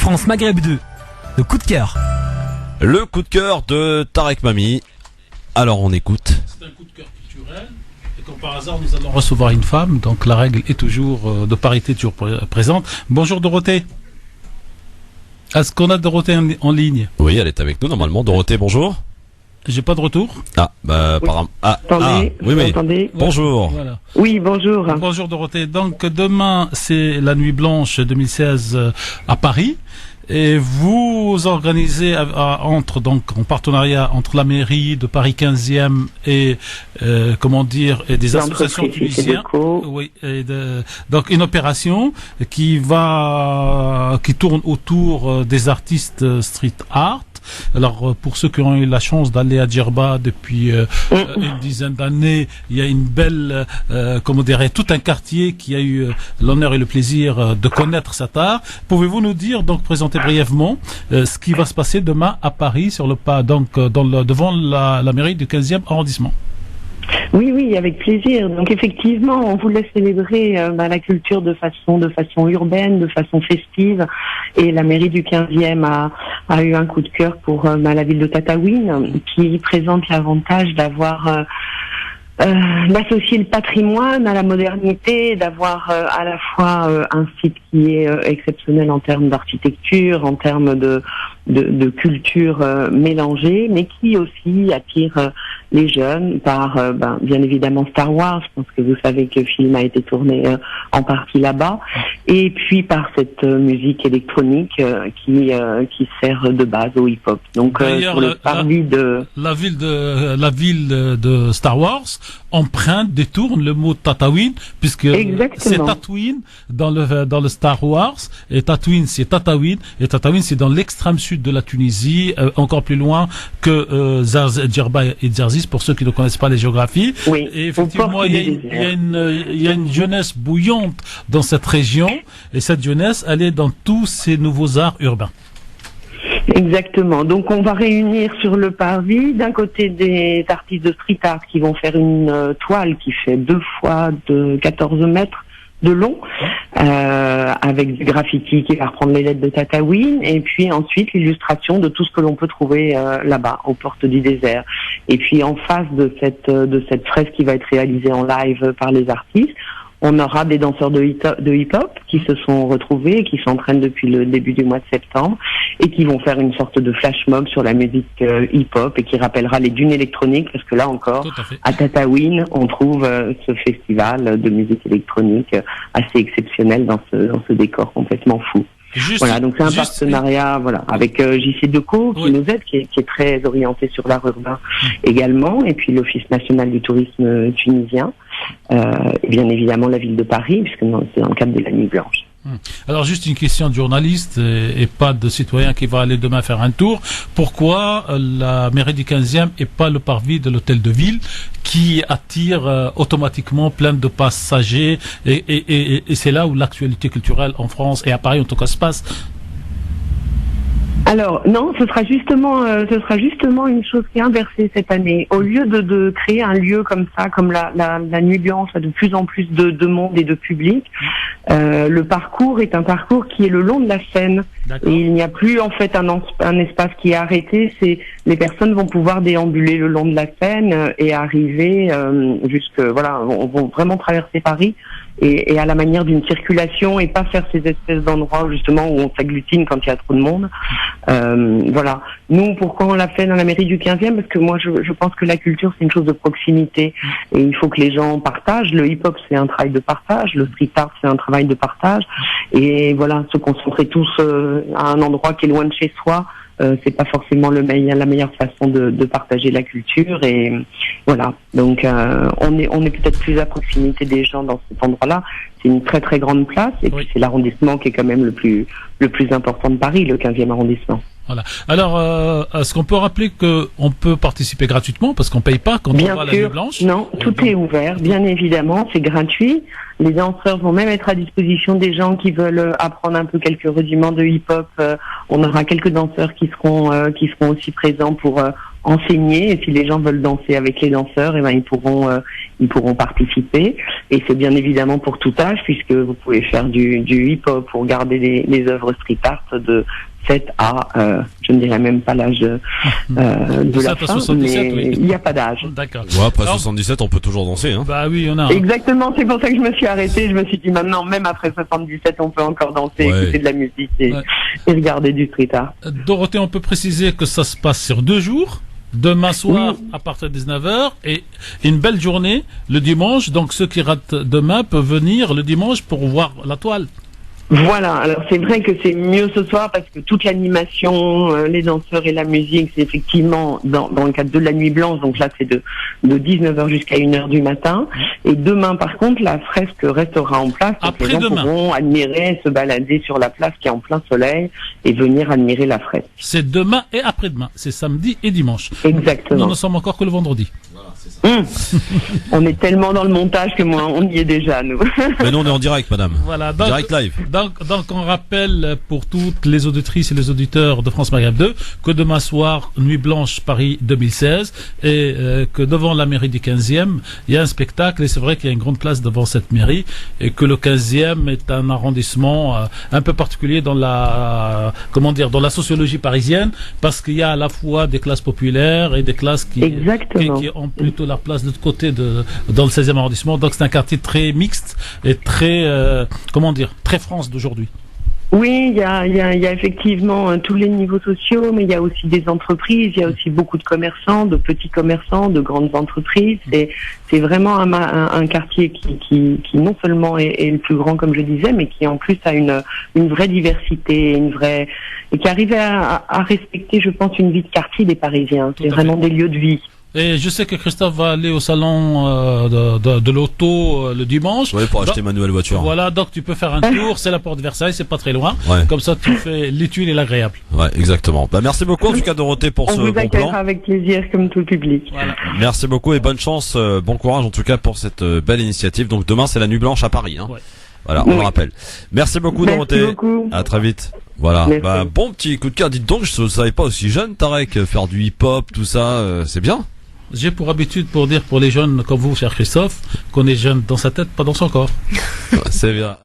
France Maghreb 2, le coup de cœur. Le coup de cœur de Tarek Mami. Alors on écoute. C'est un coup de cœur culturel. Et comme par hasard, nous allons recevoir une femme. Donc la règle est toujours de parité, toujours présente. Bonjour Dorothée. Est-ce qu'on a Dorothée en ligne? Oui, elle est avec nous normalement. Dorothée, bonjour. J'ai pas de retour. Ah, bah, apparemment. Attendez, oui, oui. entendez? Bonjour. Voilà. Oui, bonjour. Bonjour Dorothée. Donc demain, c'est la Nuit Blanche 2016 à Paris. Et vous organisez donc en partenariat entre la mairie de Paris 15e et et des associations tunisiennes. Oui, donc une opération qui tourne autour des artistes street art. Alors pour ceux qui ont eu la chance d'aller à Djerba depuis une dizaine d'années, il y a une belle tout un quartier qui a eu l'honneur et le plaisir de connaître cet art. Pouvez-vous nous dire, donc présenter brièvement ce qui va se passer demain à Paris sur le pas, donc devant la mairie du 15e arrondissement? Oui, avec plaisir. Donc effectivement, on voulait célébrer la culture de façon urbaine, de façon festive. Et la mairie du 15e a eu un coup de cœur pour la ville de Tataouine, qui présente l'avantage d'avoir d'associer le patrimoine à la modernité, d'avoir à la fois un site qui est exceptionnel en termes d'architecture, en termes de culture mélangée, mais qui aussi attire les jeunes par bien évidemment Star Wars. Je pense que vous savez que le film a été tourné en partie là-bas, et puis par cette musique électronique qui sert de base au hip-hop. Donc d'ailleurs, sur le parvis de la ville de Star Wars détourne le mot Tataouine, puisque c'est Tatooine dans le Star Wars, et Tatooine c'est Tataouine, et Tataouine c'est dans l'extrême sud de la Tunisie, encore plus loin que Djerba et Djerzis, pour ceux qui ne connaissent pas les géographies. Oui, et effectivement, il y a une jeunesse bouillante dans cette région, et cette jeunesse, elle est dans tous ces nouveaux arts urbains. Exactement. Donc on va réunir sur le parvis d'un côté des artistes de street art qui vont faire une toile qui fait 2 fois de 14 mètres de long, avec du graffiti qui va reprendre les lettres de Tataouine, et puis ensuite l'illustration de tout ce que l'on peut trouver là-bas, aux portes du désert. Et puis en face de cette fresque qui va être réalisée en live par les artistes, on aura des danseurs de hip-hop qui se sont retrouvés, qui s'entraînent depuis le début du mois de septembre, et qui vont faire une sorte de flash mob sur la musique hip-hop, et qui rappellera les dunes électroniques, parce que là encore, à Tataouine, on trouve ce festival de musique électronique assez exceptionnel dans ce décor complètement fou. Voilà, donc c'est un partenariat avec JC Deco qui nous aide, qui est très orienté sur l'art urbain également, et puis l'Office national du tourisme tunisien, et bien évidemment la ville de Paris, puisque c'est dans le cadre de la Nuit Blanche. Alors juste une question de journaliste et pas de citoyen qui va aller demain faire un tour. Pourquoi la mairie du 15e et pas le parvis de l'hôtel de ville qui attire automatiquement plein de passagers, et c'est là où l'actualité culturelle en France et à Paris en tout cas se passe? Alors non, ce sera justement une chose qui est inversée cette année. Au lieu de créer un lieu comme ça, comme la Nuit Blanche, de plus en plus de monde et de public, le parcours est un parcours qui est le long de la Seine. Et il n'y a plus en fait un espace qui est arrêté. Les personnes vont pouvoir déambuler le long de la Seine et arriver vont vraiment traverser Paris. Et à la manière d'une circulation, et pas faire ces espèces d'endroits justement où on s'agglutine quand il y a trop de monde. Voilà. Nous, pourquoi on l'a fait dans la mairie du 15e? Parce que moi, je pense que la culture, c'est une chose de proximité. Et il faut que les gens partagent. Le hip-hop, c'est un travail de partage. Le street art, c'est un travail de partage. Et voilà, se concentrer tous à un endroit qui est loin de chez soi, c'est pas forcément la meilleure façon de partager la culture. Et voilà, donc on est peut-être plus à proximité des gens dans cet endroit-là. C'est une très très grande place, et puis c'est l'arrondissement qui est quand même le plus important de Paris, le 15e arrondissement. Voilà. Alors, est-ce qu'on peut rappeler qu'on peut participer gratuitement parce qu'on paye pas quand on va à la Nuit Blanche? Non, tout est ouvert, bien évidemment, c'est gratuit. Les danseurs vont même être à disposition des gens qui veulent apprendre un peu quelques rudiments de hip-hop. On aura quelques danseurs qui seront aussi présents pour enseigner. Et si les gens veulent danser avec les danseurs, eh ben ils pourront participer. Et c'est bien évidemment pour tout âge, puisque vous pouvez faire du hip-hop pour garder les œuvres street art de 7 à, je ne dirais même pas l'âge de la fin, 77, mais oui. il n'y a pas d'âge. D'accord. Ouais, après Alors, 77, on peut toujours danser, hein. Bah oui, on a. Exactement, c'est pour ça que je me suis arrêtée. Je me suis dit maintenant, même après 77, on peut encore danser, Ouais. écouter de la musique et Ouais. regarder du street art. Dorothée, on peut préciser que ça se passe sur 2 jours. Demain soir à partir de 19h et une belle journée le dimanche. Donc ceux qui ratent demain peuvent venir le dimanche pour voir la toile. Voilà, alors c'est vrai que c'est mieux ce soir parce que toute l'animation, les danseurs et la musique, c'est effectivement dans le cadre de la nuit blanche, donc là c'est de 19h jusqu'à 1h du matin. Et demain par contre, la fresque restera en place, donc les gens Après-demain. pourront admirer, se balader sur la place qui est en plein soleil et venir admirer la fresque. C'est demain et après-demain. C'est samedi et dimanche. Exactement. Nous ne sommes encore que le vendredi. On est tellement dans le montage que moi, on y est déjà, nous. Mais nous, on est en direct, madame. Voilà. Donc, Direct live. donc on rappelle pour toutes les auditrices et les auditeurs de France Maghreb 2 que demain soir, Nuit Blanche Paris 2016 et que devant la mairie du 15e, il y a un spectacle et c'est vrai qu'il y a une grande place devant cette mairie et que le 15e est un arrondissement un peu particulier dans la dans la sociologie parisienne parce qu'il y a à la fois des classes populaires et des classes qui ont plutôt la place de l'autre côté dans le 16e arrondissement. Donc c'est un quartier très mixte et très très France d'aujourd'hui. Oui, il y a effectivement tous les niveaux sociaux, mais il y a aussi des entreprises, il y a aussi beaucoup de commerçants, de petits commerçants, de grandes entreprises. C'est vraiment un quartier qui non seulement est le plus grand, comme je disais, mais qui en plus a une vraie diversité, et qui arrive à respecter, je pense, une vie de quartier des Parisiens. C'est vraiment des lieux de vie. Et je sais que Christophe va aller au salon de l'auto le dimanche. Ouais, pour acheter ma nouvelle voiture. Voilà, donc tu peux faire un tour, c'est la porte de Versailles, c'est pas très loin. Ouais. Comme ça, tu fais l'utile et l'agréable. Ouais, exactement. Bah, merci beaucoup, en tout cas, Dorothée, pour On ce vous bon accueillera plan. avec plaisir, comme tout le public. Voilà. Merci beaucoup et bonne chance, bon courage, en tout cas, pour cette belle initiative. Donc, demain, c'est la Nuit Blanche à Paris, hein. Ouais. Voilà, on le rappelle. Merci beaucoup, Merci Dorothée. beaucoup. À très vite. Voilà. Merci. Bah, bon petit coup de cœur. Dites donc, je ne savais pas aussi jeune, Tarek, faire du hip-hop, tout ça, c'est bien. J'ai pour habitude pour dire pour les jeunes comme vous, cher Christophe, qu'on est jeune dans sa tête, pas dans son corps. C'est bien.